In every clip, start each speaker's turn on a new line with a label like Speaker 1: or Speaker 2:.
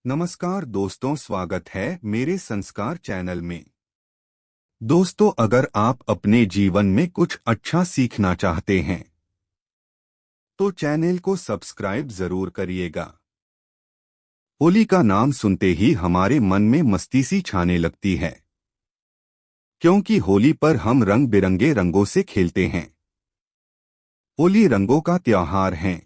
Speaker 1: नमस्कार दोस्तों, स्वागत है मेरे संस्कार चैनल में। दोस्तों, अगर आप अपने जीवन में कुछ अच्छा सीखना चाहते हैं तो चैनल को सब्सक्राइब जरूर करिएगा। होली का नाम सुनते ही हमारे मन में मस्ती सी छाने लगती है, क्योंकि होली पर हम रंग बिरंगे रंगों से खेलते हैं। होली रंगों का त्योहार है।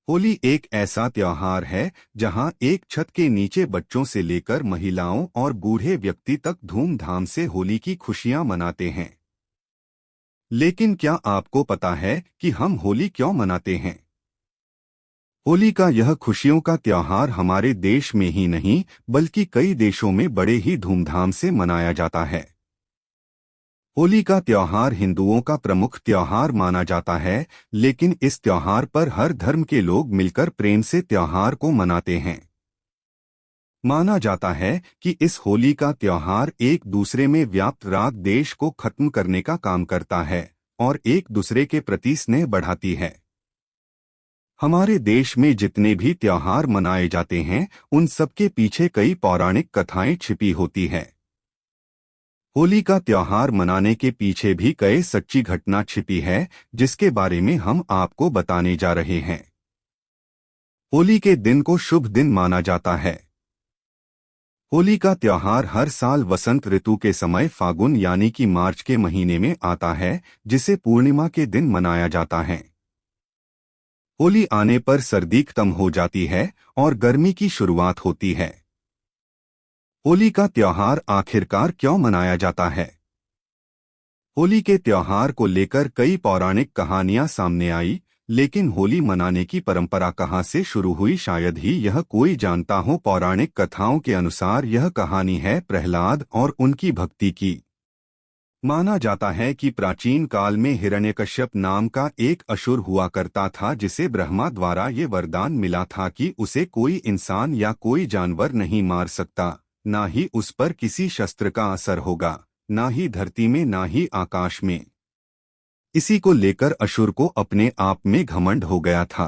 Speaker 1: होली एक ऐसा त्योहार है जहां एक छत के नीचे बच्चों से लेकर महिलाओं और बूढ़े व्यक्ति तक धूमधाम से होली की खुशियां मनाते हैं। लेकिन क्या आपको पता है कि हम होली क्यों मनाते हैं? होली का यह खुशियों का त्योहार हमारे देश में ही नहीं बल्कि कई देशों में बड़े ही धूमधाम से मनाया जाता है। होली का त्योहार हिंदुओं का प्रमुख त्योहार माना जाता है, लेकिन इस त्योहार पर हर धर्म के लोग मिलकर प्रेम से त्योहार को मनाते हैं। माना जाता है कि इस होली का त्योहार एक दूसरे में व्याप्त राग देश को खत्म करने का काम करता है और एक दूसरे के प्रति स्नेह बढ़ाती है। हमारे देश में जितने भी त्योहार मनाए जाते हैं उन सबके पीछे कई पौराणिक कथाएं छिपी होती है। होली का त्योहार मनाने के पीछे भी कई सच्ची घटना छिपी है, जिसके बारे में हम आपको बताने जा रहे हैं। होली के दिन को शुभ दिन माना जाता है। होली का त्योहार हर साल वसंत ऋतु के समय फागुन यानी कि मार्च के महीने में आता है, जिसे पूर्णिमा के दिन मनाया जाता है। होली आने पर सर्दी खत्म हो जाती है और गर्मी की शुरुआत होती है। होली का त्योहार आखिरकार क्यों मनाया जाता है? होली के त्योहार को लेकर कई पौराणिक कहानियां सामने आई, लेकिन होली मनाने की परंपरा कहां से शुरू हुई शायद ही यह कोई जानता हो। पौराणिक कथाओं के अनुसार यह कहानी है प्रहलाद और उनकी भक्ति की। माना जाता है कि प्राचीन काल में हिरण्यकश्यप नाम का एक असुर हुआ करता था, जिसे ब्रह्मा द्वारा ये वरदान मिला था कि उसे कोई इंसान या कोई जानवर नहीं मार सकता, ना ही उस पर किसी शस्त्र का असर होगा, ना ही धरती में ना ही आकाश में। इसी को लेकर असुर को अपने आप में घमंड हो गया था।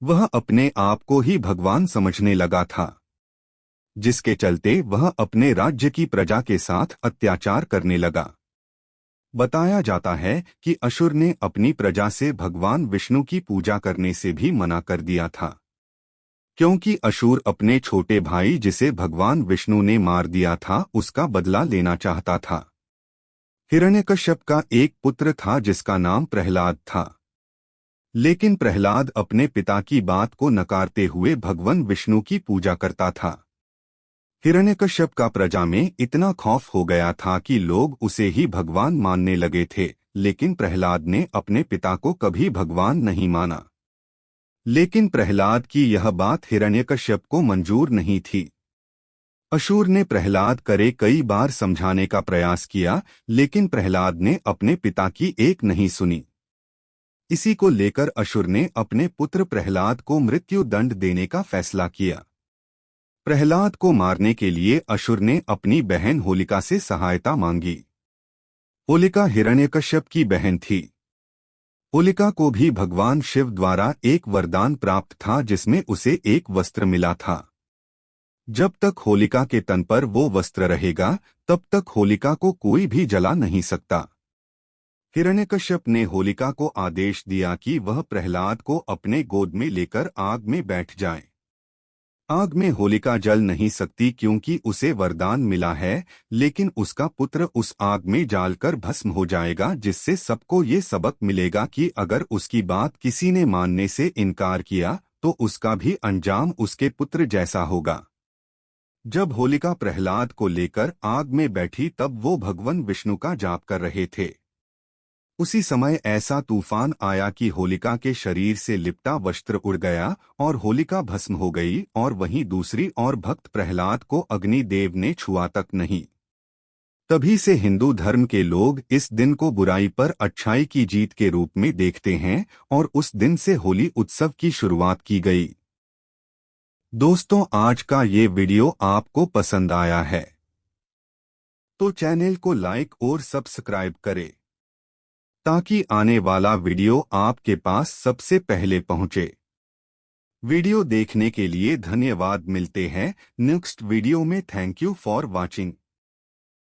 Speaker 1: वह अपने आप को ही भगवान समझने लगा था, जिसके चलते वह अपने राज्य की प्रजा के साथ अत्याचार करने लगा। बताया जाता है कि असुर ने अपनी प्रजा से भगवान विष्णु की पूजा करने से भी मना कर दिया था, क्योंकि असुर अपने छोटे भाई जिसे भगवान विष्णु ने मार दिया था उसका बदला लेना चाहता था। हिरण्यकश्यप का एक पुत्र था जिसका नाम प्रहलाद था, लेकिन प्रहलाद अपने पिता की बात को नकारते हुए भगवान विष्णु की पूजा करता था। हिरण्यकश्यप का प्रजा में इतना खौफ हो गया था कि लोग उसे ही भगवान मानने लगे थे, लेकिन प्रहलाद ने अपने पिता को कभी भगवान नहीं माना। लेकिन प्रहलाद की यह बात हिरण्यकश्यप को मंजूर नहीं थी। असुर ने प्रहलाद करे कई बार समझाने का प्रयास किया, लेकिन प्रहलाद ने अपने पिता की एक नहीं सुनी। इसी को लेकर असुर ने अपने पुत्र प्रहलाद को मृत्यु दंड देने का फैसला किया। प्रहलाद को मारने के लिए असुर ने अपनी बहन होलिका से सहायता मांगी। होलिका हिरण्यकश्यप की बहन थी। होलिका को भी भगवान शिव द्वारा एक वरदान प्राप्त था, जिसमें उसे एक वस्त्र मिला था। जब तक होलिका के तन पर वो वस्त्र रहेगा तब तक होलिका को कोई भी जला नहीं सकता। हिरण्यकश्यप ने होलिका को आदेश दिया कि वह प्रहलाद को अपने गोद में लेकर आग में बैठ जाए। आग में होलिका जल नहीं सकती क्योंकि उसे वरदान मिला है, लेकिन उसका पुत्र उस आग में जालकर भस्म हो जाएगा, जिससे सबको ये सबक मिलेगा कि अगर उसकी बात किसी ने मानने से इनकार किया तो उसका भी अंजाम उसके पुत्र जैसा होगा। जब होलिका प्रहलाद को लेकर आग में बैठी तब वो भगवान विष्णु का जाप कर रहे थे। उसी समय ऐसा तूफान आया कि होलिका के शरीर से लिपटा वस्त्र उड़ गया और होलिका भस्म हो गई, और वहीं दूसरी ओर भक्त प्रहलाद को अग्निदेव ने छुआ तक नहीं। तभी से हिंदू धर्म के लोग इस दिन को बुराई पर अच्छाई की जीत के रूप में देखते हैं और उस दिन से होली उत्सव की शुरुआत की गई। दोस्तों, आज का ये वीडियो आपको पसंद आया है तो चैनल को लाइक और सब्सक्राइब करें, ताकि आने वाला वीडियो आपके पास सबसे पहले पहुंचे। वीडियो देखने के लिए धन्यवाद। मिलते हैं नेक्स्ट वीडियो में। Thank you for watching.